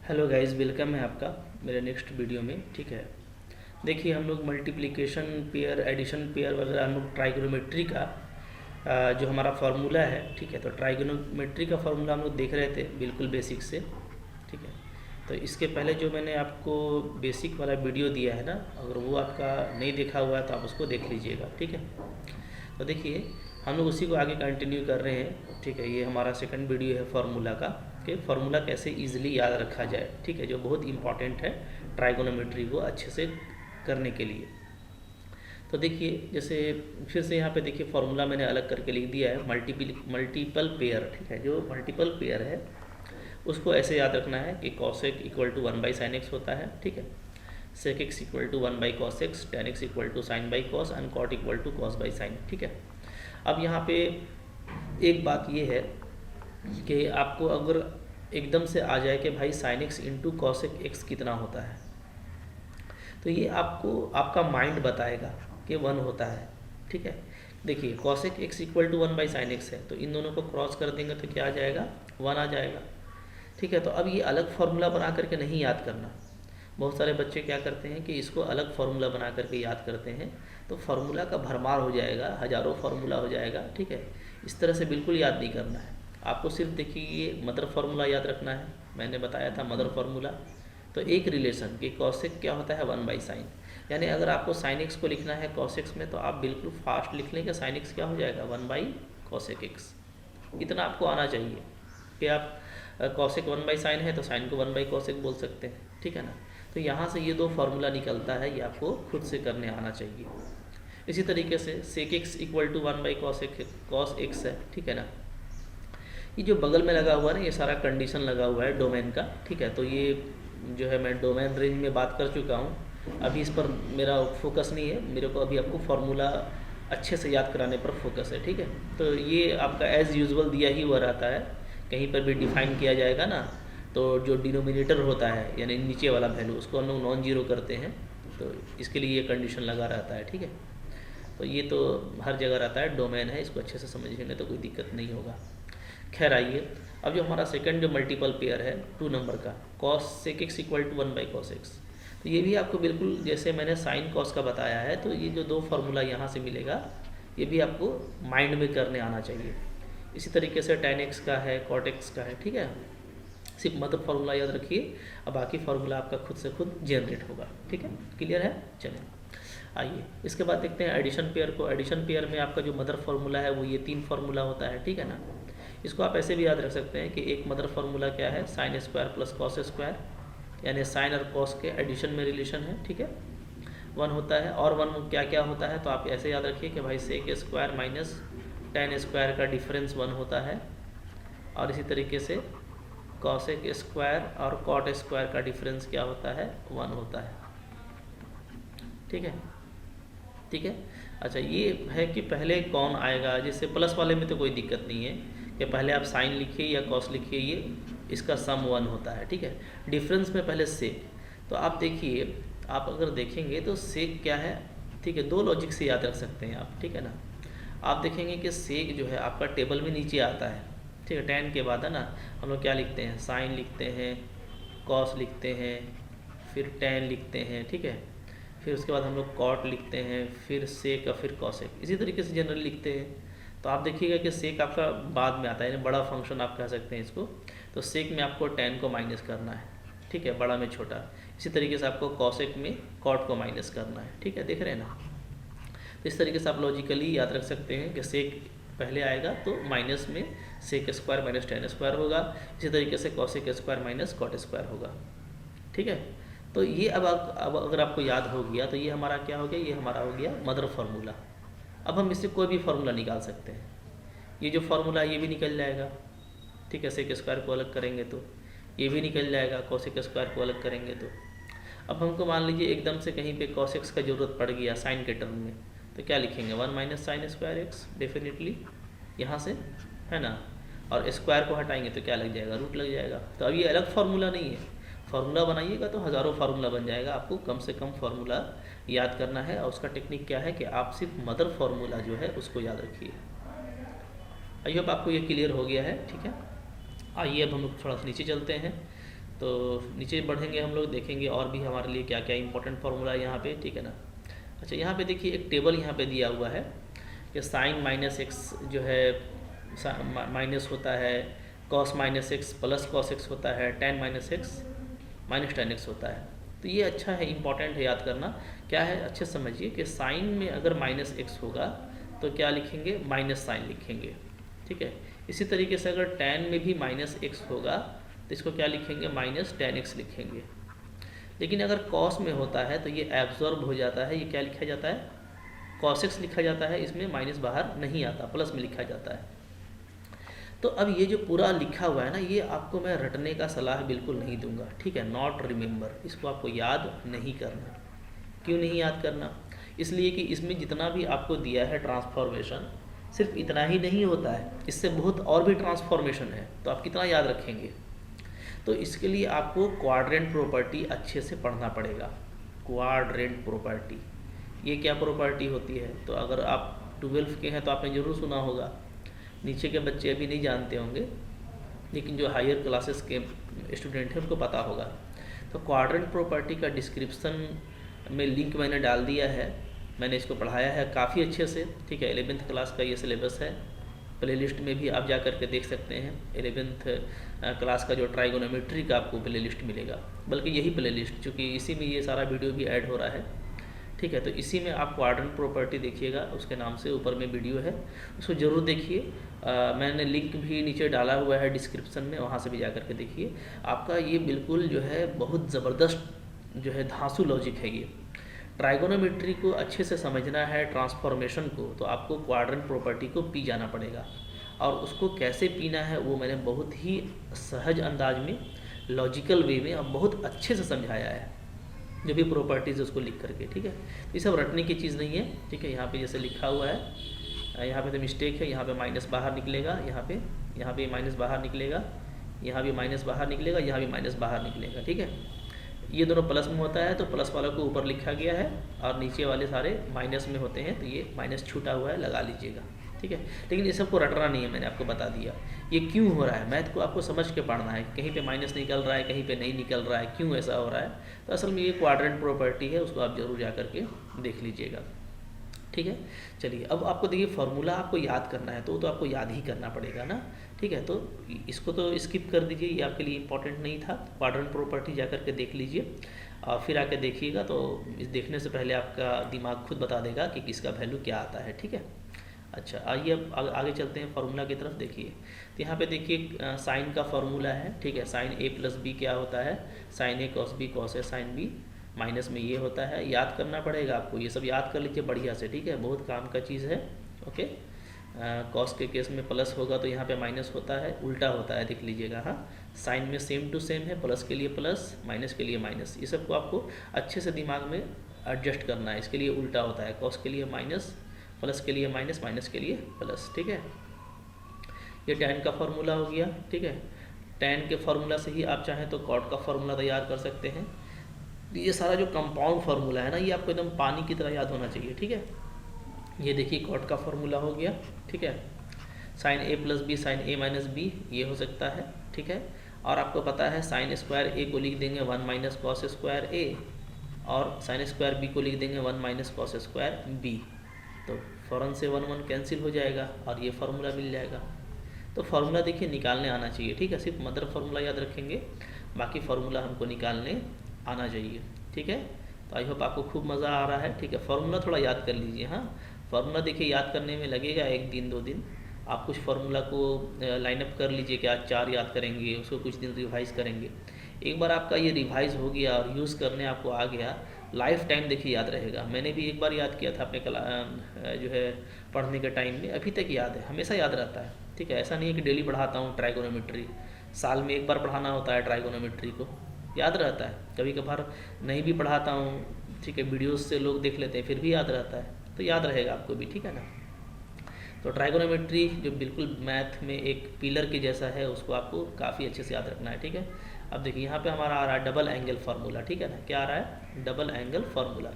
Hello guys, welcome है आपका मेरे नेक्स्ट वीडियो में। ठीक है, देखिए हम लोग मल्टीप्लिकेशन पेयर, एडिशन पेयर वगैरह हम लोग ट्राइगोनोमेट्री का जो हमारा फार्मूला है, ठीक है, तो ट्राइगोनोमेट्री का फार्मूला हम लोग देख रहे थे बिल्कुल बेसिक से। ठीक है, तो इसके पहले जो मैंने आपको बेसिक वाला वीडियो दिया है ना, अगर वो आपका नहीं देखा हुआ है तो आप उसको देख लीजिएगा। ठीक है, तो देखिए हम लोग उसी को आगे कंटिन्यू कर रहे हैं। ठीक है, ये हमारा सेकंड वीडियो है फार्मूला का, कि फार्मूला कैसे इजीली याद रखा जाए। ठीक है, जो बहुत इंपॉर्टेंट है ट्राइगोनोमेट्री को अच्छे से करने के लिए। तो देखिए जैसे फिर से यहाँ पे देखिए फार्मूला मैंने अलग करके लिख दिया है, मल्टीपल पेयर। ठीक है, जो मल्टीपल पेयर है उसको ऐसे याद रखना है कि cosec equal to 1/sin x होता है। ठीक है, sec x equal to 1/cos x, tan x equal to sine by cos and cot equal to cos by sine. ठीक है, अब यहाँ पे एक बात ये है कि आपको अगर एकदम से आ जाए कि भाई sine x into cosec x कितना होता है, तो ये आपको आपका माइंड बताएगा कि 1 होता है। ठीक है, देखिए cosec x equal to 1/sin x है, तो इन दोनों को क्रॉस कर देंगे तो क्या आ जाएगा, 1 आ जाएगा। ठीक है, तो अब ये अलग फार्मूला बना करके नहीं याद करना। बहुत सारे बच्चे क्या करते हैं कि इसको अलग फार्मूला बना करके याद करते हैं, तो फार्मूला का भरमार हो जाएगा, हज़ारों फार्मूला हो जाएगा। ठीक है, इस तरह से बिल्कुल याद नहीं करना है आपको। सिर्फ देखिए ये मदर फार्मूला याद रखना है, मैंने बताया था मदर फार्मूला। तो एक रिलेशन कि कॉसेक क्या होता है 1/sin, यानी अगर आपको साइन एक्स को लिखना है कॉसेक्स में तो आप बिल्कुल फास्ट लिख लें कि साइन एक्स क्या हो जाएगा 1/cosec x। इतना आपको आना चाहिए कि आप कॉसेक 1/sin है तो साइन को 1/cosec बोल सकते हैं। ठीक है ना, तो यहाँ से ये दो फार्मूला निकलता है, ये आपको खुद से करने आना चाहिए। इसी तरीके से sec x equal to 1/cosec cos x है। ठीक है ना, ये जो बगल में लगा हुआ है ना, ये सारा कंडीशन लगा हुआ है डोमेन का। ठीक है, तो ये जो है मैं डोमेन रेंज में बात कर चुका हूँ, अभी इस पर मेरा फोकस नहीं है, मेरे को अभी आपको फार्मूला अच्छे से याद कराने पर फोकस है। ठीक है, तो ये आपका एज़ यूजुअल दिया ही हुआ रहता है, कहीं पर भी डिफाइन किया जाएगा ना, तो जो डिनोमिनेटर होता है यानी नीचे वाला वैल्यू उसको हम लोग नॉन जीरो करते हैं, तो इसके लिए ये कंडीशन लगा रहता है। ठीक है, तो ये तो हर जगह रहता है, डोमेन है, इसको अच्छे से समझिएगा तो कोई दिक्कत नहीं होगा। खैर आइए, अब जो हमारा सेकंड जो मल्टीपल पेयर है 2 नंबर का, cosec x equal to 1/cos x, तो ये भी आपको बिल्कुल जैसे मैंने साइन कॉस का बताया है, तो ये जो दो फार्मूला यहाँ से मिलेगा ये भी आपको माइंड में करने आना चाहिए। इसी तरीके से tan x का है, cot x का है। ठीक है, सिर्फ मतलब फार्मूला याद रखिए, अब बाकी फार्मूला आपका खुद से खुद जनरेट होगा। ठीक है, क्लियर है। चलिए आइए इसके बाद देखते हैं एडिशन पेयर को। एडिशन पेयर में आपका जो मदर फार्मूला है वो ये 3 फार्मूला होता है। ठीक है ना, इसको आप ऐसे भी याद रख सकते हैं कि एक मदर फार्मूला क्या है, sine square plus cos square, यानी साइन और कॉस के एडिशन में रिलेशन है। ठीक है, 1 होता है, और 1 क्या क्या होता है, तो आप ऐसे याद रखिए कि भाई sec square minus tan square का डिफरेंस 1 होता है, और इसी तरीके से कॉसेक स्क्वायर और कॉट स्क्वायर का डिफरेंस क्या होता है, 1 होता है। ठीक है, ठीक है। अच्छा, ये है कि पहले कौन आएगा, जैसे प्लस वाले में तो कोई दिक्कत नहीं है कि पहले आप साइन लिखिए या कॉस लिखिए, ये इसका सम 1 होता है। ठीक है, डिफरेंस में पहले सेक, तो आप देखिए, आप अगर देखेंगे तो सेक क्या है, ठीक है, दो लॉजिक से याद रख सकते हैं आप। ठीक है ना, आप देखेंगे कि सेक जो है आपका टेबल में नीचे आता है। ठीक है, tan के बाद है ना हम लोग क्या लिखते हैं, साइन लिखते हैं, कॉस लिखते हैं, फिर tan लिखते हैं। ठीक है, फिर उसके बाद हम लोग कॉट लिखते हैं, फिर सेक और फिर कॉसेक, इसी तरीके से जनरली लिखते हैं। तो आप देखिएगा कि सेक आपका बाद में आता है, यानी बड़ा फंक्शन आप कह सकते हैं इसको। तो सेक में आपको tan को माइनस करना है। ठीक है, बड़ा में छोटा। इसी तरीके से आपको कॉसेक में कॉट को माइनस करना है। ठीक है, देख रहे हैं ना, तो इस तरीके से आप लॉजिकली याद रख सकते हैं कि सेक पहले आएगा तो माइनस में sec square minus tan square होगा, इसी तरीके से cosec square minus cot square होगा। ठीक है, तो ये अब अगर आपको याद हो गया तो ये हमारा क्या हो गया, ये हमारा हो गया मदर फार्मूला। अब हम इससे कोई भी फार्मूला निकाल सकते हैं, ये जो फार्मूला ये भी निकल जाएगा। ठीक है, सेक स्क्वायर को अलग करेंगे तो ये भी निकल जाएगा, कॉसेक स्क्वायर को अलग करेंगे तो। अब हमको मान लीजिए एकदम से कहीं पे कॉसेक्स का ज़रूरत पड़ गया साइन के टर्म में, तो क्या लिखेंगे, 1 - sin स्क्वायर एक्स, डेफिनेटली यहाँ से, है ना, और स्क्वायर को हटाएंगे तो क्या लग जाएगा, रूट लग जाएगा। तो अब ये अलग फार्मूला नहीं है, फार्मूला बनाइएगा तो हज़ारों फार्मूला बन जाएगा, आपको कम से कम फार्मूला याद करना है। और उसका टेक्निक क्या है कि आप सिर्फ मदर फार्मूला जो है उसको याद रखिए। आई होप आपको ये क्लियर हो गया है। ठीक है, आइए अब हम लोग थोड़ा सा नीचे चलते हैं। तो नीचे बढ़ेंगे हम लोग, देखेंगे और भी हमारे लिए क्या क्या इंपॉर्टेंट फार्मूला है यहाँ पे, ठीक है ना। अच्छा, यहाँ पे देखिए एक टेबल यहाँ पे दिया हुआ है कि साइन माइनस एक्स जो है माइनस होता है, cos minus x plus cos x होता है, ten minus x minus ten x होता है। तो ये अच्छा है, इंपॉर्टेंट है याद करना। क्या है, अच्छे से समझिए कि साइन में अगर माइनस एक्स होगा तो क्या लिखेंगे, माइनस साइन लिखेंगे, ठीक है। इसी तरीके से अगर टेन में भी माइनस एक्स होगा तो इसको क्या लिखेंगे, माइनस टेन एक्स लिखेंगे। लेकिन अगर कॉस में होता है तो ये एब्जॉर्ब हो जाता है, ये क्या लिखा जाता है, कॉस एक्स लिखा जाता है, इसमें माइनस बाहर नहीं आता, प्लस में लिखा जाता है। तो अब ये जो पूरा लिखा हुआ है ना, ये आपको मैं रटने का सलाह बिल्कुल नहीं दूंगा, ठीक है। नॉट रिमेंबर, इसको आपको याद नहीं करना। क्यों नहीं याद करना, इसलिए कि इसमें जितना भी आपको दिया है ट्रांसफॉर्मेशन, सिर्फ इतना ही नहीं होता है, इससे बहुत और भी ट्रांसफॉर्मेशन है, तो आप कितना याद रखेंगे। तो इसके लिए आपको क्वाड्रेंट प्रॉपर्टी अच्छे से पढ़ना पड़ेगा। क्वाड्रेंट प्रॉपर्टी, ये क्या प्रॉपर्टी होती है, तो अगर आप 12th के हैं तो आपने ज़रूर सुना होगा, नीचे के बच्चे अभी नहीं जानते होंगे, लेकिन जो हायर क्लासेस के स्टूडेंट हैं उनको पता होगा। तो क्वाड्रेंट प्रॉपर्टी का डिस्क्रिप्शन में लिंक मैंने डाल दिया है, मैंने इसको पढ़ाया है काफ़ी अच्छे से, ठीक है। 11th क्लास का ये सिलेबस है, प्लेलिस्ट में भी आप जा कर के देख सकते हैं। 11th क्लास का जो ट्राइगोनोमेट्री का आपको प्लेलिस्ट मिलेगा, बल्कि यही प्लेलिस्ट, चूँकि इसी में ये सारा वीडियो भी ऐड हो रहा है, ठीक है। तो इसी में आप क्वाड्रेंट प्रॉपर्टी देखिएगा, उसके नाम से ऊपर में वीडियो है, उसको ज़रूर देखिए। मैंने लिंक भी नीचे डाला हुआ है डिस्क्रिप्शन में, वहाँ से भी जा कर के देखिए। आपका ये बिल्कुल जो है बहुत ज़बरदस्त जो है धांसू लॉजिक है ये। ट्राइगोनोमेट्री को अच्छे से समझना है, ट्रांसफॉर्मेशन को, तो आपको क्वाड्रेंट प्रॉपर्टी को पी जाना पड़ेगा। और उसको कैसे पीना है वो मैंने बहुत ही सहज अंदाज में, लॉजिकल वे में, अब बहुत अच्छे से समझाया है, जो भी प्रॉपर्टीज़ है उसको लिख करके, ठीक है। ये सब रटने की चीज़ नहीं है, ठीक है। यहाँ पे जैसे लिखा हुआ है, यहाँ पे तो मिस्टेक है, यहाँ पे माइनस बाहर निकलेगा, यहाँ पे माइनस बाहर निकलेगा, यहाँ भी माइनस बाहर निकलेगा, यहाँ भी माइनस बाहर निकलेगा, ठीक है। ये दोनों प्लस में होता है तो प्लस वाला को ऊपर लिखा गया है, और नीचे वाले सारे माइनस में होते हैं, तो ये माइनस छूटा हुआ है, लगा लीजिएगा, ठीक है। लेकिन ये सबको रटना नहीं है, मैंने आपको बता दिया ये क्यों हो रहा है। मैथ को आपको समझ के पढ़ना है, कहीं पे माइनस निकल रहा है, कहीं पे नहीं निकल रहा है, क्यों ऐसा हो रहा है। तो असल में ये क्वाड्रेंट प्रॉपर्टी है, उसको आप जरूर जा करके देख लीजिएगा, ठीक है। चलिए, अब आपको देखिए फार्मूला आपको याद करना है, तो आपको याद ही करना पड़ेगा ना, ठीक है। तो इसको तो स्किप कर दीजिए, ये आपके लिए इंपॉर्टेंट नहीं था। क्वाड्रेंट प्रॉपर्टी जा करके देख लीजिए और फिर आके देखिएगा, तो इस देखने से पहले आपका दिमाग खुद बता देगा कि किसका वैल्यू क्या आता है, ठीक है। अच्छा, आइए अब आगे चलते हैं फार्मूला की तरफ। देखिए, तो यहाँ पे देखिए साइन का फार्मूला है, ठीक है। साइन ए प्लस बी क्या होता है, sign A cos B cos A sine B, minus में ये होता है। याद करना पड़ेगा आपको, ये सब याद कर लीजिए बढ़िया से, ठीक है, बहुत काम का चीज़ है, ओके। कॉस के केस में प्लस होगा तो यहाँ पे माइनस होता है, उल्टा होता है, देख लीजिएगा। हाँ, साइन में सेम टू सेम है, प्लस के लिए प्लस, माइनस के लिए माइनस, ये सबको आपको अच्छे से दिमाग में एडजस्ट करना है। इसके लिए उल्टा होता है, कॉस के लिए माइनस, प्लस के लिए माइनस, माइनस के लिए प्लस, ठीक है। ये tan का फार्मूला हो गया, ठीक है। tan के फार्मूला से ही आप चाहें तो cot का फार्मूला तैयार कर सकते हैं। ये सारा जो कंपाउंड फार्मूला है ना, ये आपको एकदम पानी की तरह याद होना चाहिए, ठीक है। ये देखिए cot का फार्मूला हो गया, ठीक है। साइन ए प्लस बी साइन ए माइनस बी, ये हो सकता है, ठीक है। और आपको पता है साइन स्क्वायर ए को लिख देंगे 1 माइनस कॉस स्क्वायर ए, और साइन स्क्वायर बी को लिख देंगे 1 माइनस कॉस स्क्वायर बी। तो फ़ौरन से 1 1 कैंसिल हो जाएगा और ये फार्मूला मिल जाएगा। तो फार्मूला देखिए निकालने आना चाहिए, ठीक है। सिर्फ मदर फार्मूला याद रखेंगे, बाकी फार्मूला हमको निकालने आना चाहिए, ठीक है। तो आई होप आपको खूब मज़ा आ रहा है, ठीक है। फार्मूला थोड़ा याद कर लीजिए। हाँ, फार्मूला देखिए याद करने में लगेगा 1 दिन 2 दिन। आप कुछ फार्मूला को लाइनअप कर लीजिए कि आज 4 याद करेंगे, उसको कुछ दिन रिवाइज़ करेंगे। एक बार आपका ये रिवाइज़ हो गया और यूज़ करने आपको आ गया, लाइफ टाइम देखिए याद रहेगा। मैंने भी एक बार याद किया था अपने जो है पढ़ने के टाइम में, अभी तक याद है, हमेशा याद रहता है, ठीक है। ऐसा नहीं है कि डेली पढ़ाता हूँ ट्राइगोनोमेट्री, साल में एक बार पढ़ाना होता है ट्राइगोनोमेट्री को, याद रहता है। कभी कभार नहीं भी पढ़ाता हूँ, ठीक है, वीडियोस से लोग देख लेते हैं, फिर भी याद रहता है, तो याद रहेगा आपको भी, ठीक है ना। तो ट्राइगोनोमेट्री जो बिल्कुल मैथ में एक पिलर के जैसा है, उसको आपको काफ़ी अच्छे से याद रखना है, ठीक है। अब देखिए यहाँ पे हमारा आ रहा है डबल एंगल फार्मूला, ठीक है ना। क्या आ रहा है, डबल एंगल फार्मूला।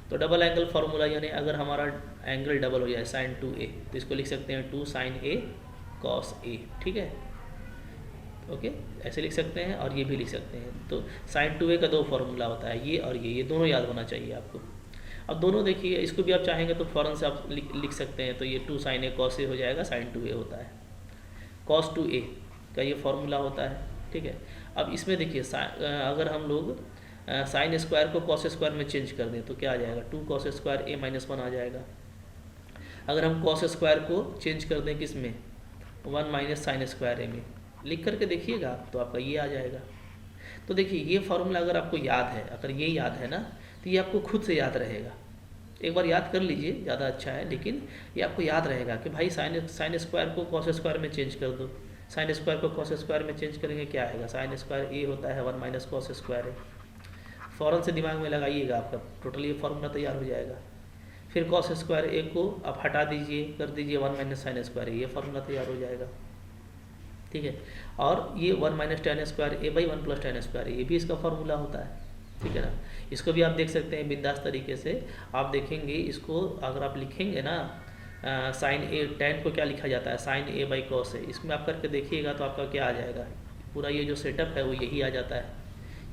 तो डबल एंगल फार्मूला यानी अगर हमारा एंगल डबल हो जाए sin 2a, तो इसको लिख सकते हैं 2 sin a cos a, ठीक है। ओके, ऐसे लिख सकते हैं और ये भी लिख सकते हैं। तो साइन 2a का 2 फार्मूला होता है, ये और ये दोनों याद होना चाहिए आपको। अब दोनों देखिए, इसको भी आप चाहेंगे तो फ़ौरन से आप लिख सकते हैं। तो ये 2 sin a cos a हो जाएगा, sin 2a होता है। cos 2a का ये फार्मूला होता है, ठीक है। अब इसमें देखिए अगर हम लोग साइन स्क्वायर को कॉस स्क्वायर में चेंज कर दें तो क्या आ जाएगा, 2 cos स्क्वायर a माइनस 1 आ जाएगा। अगर हम कॉस स्क्वायर को चेंज कर दें किस में, 1 माइनस साइन स्क्वायर a में, लिख करके देखिएगा तो आपका ये आ जाएगा। तो देखिए ये फार्मूला अगर आपको याद है, अगर ये याद है ना, तो ये आपको खुद से याद रहेगा। एक बार याद कर लीजिए, ज़्यादा अच्छा है। लेकिन ये आपको याद रहेगा कि भाई साइन स्क्वायर को कॉस स्क्वायर में चेंज कर दो। साइन स्क्वायर को कॉस स्क्वायर में चेंज करेंगे क्या आएगा, साइन स्क्वायर ए होता है 1 माइनस कॉस स्क्वायर है। फ़ौरन से दिमाग में लगाइएगा, आपका टोटली ये फार्मूला तैयार हो जाएगा। फिर कॉस स्क्वायर ए को आप हटा दीजिए, कर दीजिए 1 माइनस साइन स्क्वायर ए, ये फार्मूला तैयार हो जाएगा, ठीक है। और ये 1 minus ten square A by 1 plus ten square A, ये भी इसका फार्मूला होता है, ठीक है ना। इसको भी आप देख सकते हैं बिंदास तरीके से। आप देखेंगे इसको, अगर आप लिखेंगे ना साइन ए, टेन को क्या लिखा जाता है, sign A by cos A, इसमें आप करके देखिएगा तो आपका क्या आ जाएगा, पूरा ये जो सेटअप है वो यही आ जाता है।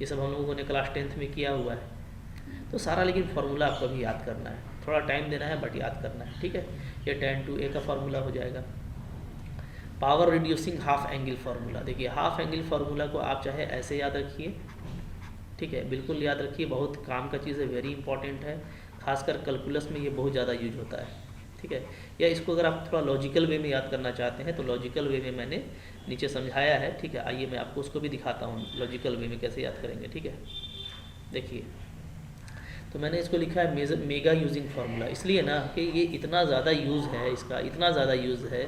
ये सब हम लोगों ने क्लास 10th में किया हुआ है। तो सारा लेकिन फार्मूला आपको भी याद करना है, थोड़ा टाइम देना है बट याद करना है, ठीक है। ये tan 2a का फार्मूला हो जाएगा। Power reducing half angle formula, देखिए हाफ एंगल फार्मूला को आप चाहे ऐसे याद रखिए, ठीक है, बिल्कुल याद रखिए, बहुत काम का चीज़ है, वेरी इंपॉर्टेंट है। खासकर कैलकुलस में ये बहुत ज़्यादा यूज होता है, ठीक है। या इसको अगर आप थोड़ा लॉजिकल वे में याद करना चाहते हैं तो लॉजिकल वे में मैंने नीचे समझाया है, ठीक है। आइए मैं आपको उसको भी दिखाता हूँ लॉजिकल वे में कैसे याद करेंगे, ठीक है। देखिए तो मैंने इसको लिखा है मेगा यूजिंग फार्मूला, इसलिए ना कि ये इतना ज़्यादा यूज़ है, इसका इतना ज़्यादा यूज़ है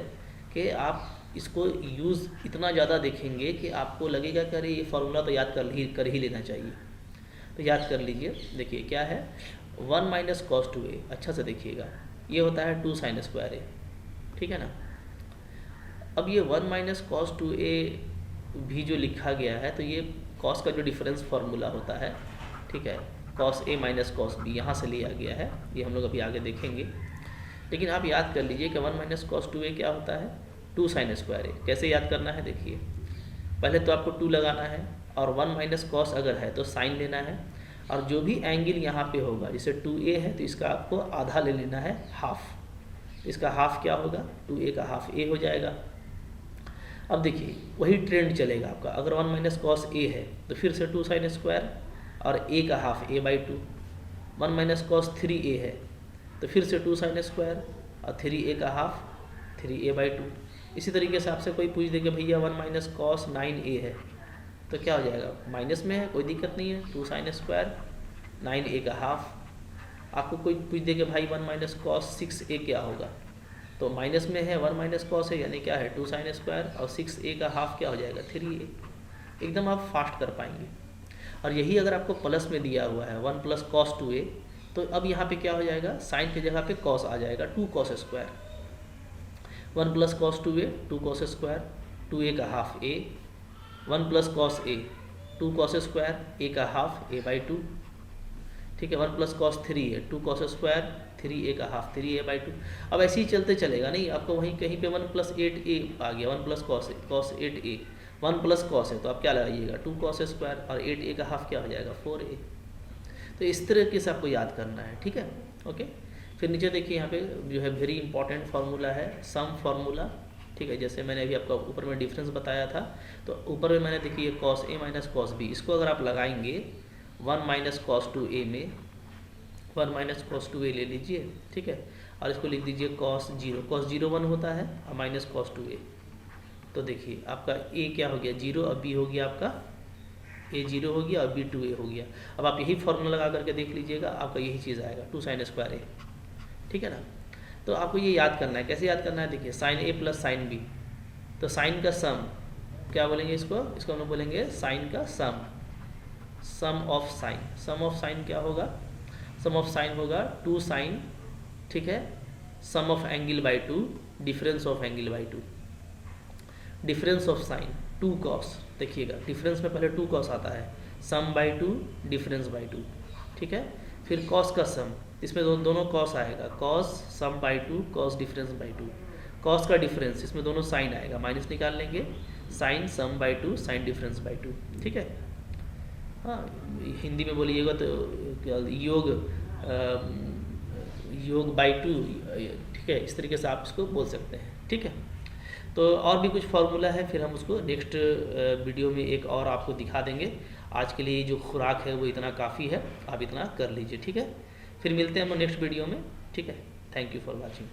कि आप इसको यूज़ इतना ज़्यादा देखेंगे कि आपको लगेगा कि अरे ये फार्मूला तो याद कर ही लेना चाहिए। तो याद कर लीजिए, देखिए क्या है, 1 माइनस कॉस 2a, अच्छा से देखिएगा, ये होता है 2 साइन स्क्वायर ए, ठीक है ना। अब ये 1 माइनस कॉस 2a भी जो लिखा गया है, तो ये कॉस का जो डिफरेंस फार्मूला होता है, ठीक है, cos a minus cos b यहाँ से लिया गया है, ये हम लोग अभी आगे देखेंगे। लेकिन आप याद कर लीजिए कि 1 माइनस कॉस 2a क्या होता है, 2 साइन स्क्वायर ए। कैसे याद करना है, देखिए पहले तो आपको 2 लगाना है और 1 माइनस कॉस अगर है तो साइन लेना है, और जो भी एंगल यहाँ पे होगा, जैसे 2a है तो इसका आपको आधा ले लेना है, हाफ। इसका हाफ क्या होगा, 2a का हाफ a हो जाएगा। अब देखिए वही ट्रेंड चलेगा आपका, अगर 1 माइनस कॉस a है तो फिर से 2 साइन स्क्वायर और a का half a by 2। 1 minus cos 3a है तो फिर से 2 साइन स्क्वायर और 3a का हाफ 3a बाई 2। इसी तरीके से आपसे कोई पूछ दे कि भैया 1 माइनस कॉस 9a है तो क्या हो जाएगा, माइनस में है, कोई दिक्कत नहीं है, 2 साइन स्क्वायर 9a का हाफ। आपको कोई पूछ दे कि भाई 1 माइनस कॉस 6a क्या होगा, तो माइनस में है, 1 माइनस कॉस है यानी क्या है 2 साइन स्क्वायर, और 6a का हाफ क्या हो जाएगा 3a। एकदम आप फास्ट कर पाएंगे। और यही अगर आपको प्लस में दिया हुआ है 1 प्लस कॉस 2a, तो अब यहाँ पे क्या हो जाएगा, साइन की जगह पे कॉस आ जाएगा, 2 cos square. 1 plus cos 2a 2 cos square, 2a का half a, 1 plus cos a 2 cos square, a का हाफ a बाई 2, ठीक है। 1 plus cos 3a 2 cos square, 3a का हाफ 3a बाई 2। अब ऐसे ही चलते चलेगा, नहीं आपको वहीं कहीं पे 1 प्लस 8a आ गया, 1 plus cos 8a, 1 plus cos है तो आप क्या लगाइएगा 2 कॉस स्क्वायर, और 8a का हाफ क्या हो जाएगा 4a। तो इस तरीके से आपको याद करना है, ठीक है, ओके। फिर नीचे देखिए यहाँ पे जो है वेरी इंपॉर्टेंट फार्मूला है सम फार्मूला, ठीक है। जैसे मैंने अभी आपको ऊपर में डिफरेंस बताया था, तो ऊपर में मैंने देखिए cos a minus cos b, इसको अगर आप लगाएंगे 1 माइनस कॉस 2a में, 1 माइनस कॉस 2a ले लीजिए, ठीक है, और इसको लिख दीजिए कॉस 0 1 होता है और माइनस कॉस 2a। तो देखिए आपका a क्या हो गया 0, और b हो गया आपका a 0 हो गया और b 2a हो गया। अब आप यही फॉर्मूला लगा करके देख लीजिएगा, आपका यही चीज़ आएगा 2 साइन स्क्वायर a, ठीक है ना। तो आपको ये याद करना है, कैसे याद करना है, देखिए sine a plus sine b, तो साइन का सम क्या बोलेंगे इसको हम लोग बोलेंगे साइन का sum of sine. Sum of sine क्या होगा, सम ऑफ साइन होगा 2 साइन, ठीक है, sum of angle by 2, difference of angle by 2। Difference of sine 2 cos, देखिएगा डिफरेंस में पहले 2 कॉस आता है, सम बाई 2 डिफरेंस बाई 2, ठीक है। फिर कॉस का सम, इसमें दोनों कॉस आएगा, cos sum by 2 cos difference by 2। Cos का डिफरेंस, इसमें दोनों साइन आएगा, माइनस निकाल लेंगे sine sum by two, sine difference by two, ठीक है। हाँ, हिंदी में बोलिएगा तो क्या योग योग बाई टू, ठीक है, इस तरीके से आप इसको बोल सकते हैं, ठीक है। तो और भी कुछ फार्मूला है, फिर हम उसको नेक्स्ट वीडियो में एक और आपको दिखा देंगे। आज के लिए जो खुराक है वो इतना काफ़ी है, आप इतना कर लीजिए, ठीक है। फिर मिलते हैं हम नेक्स्ट वीडियो में, ठीक है। Thank you for watching.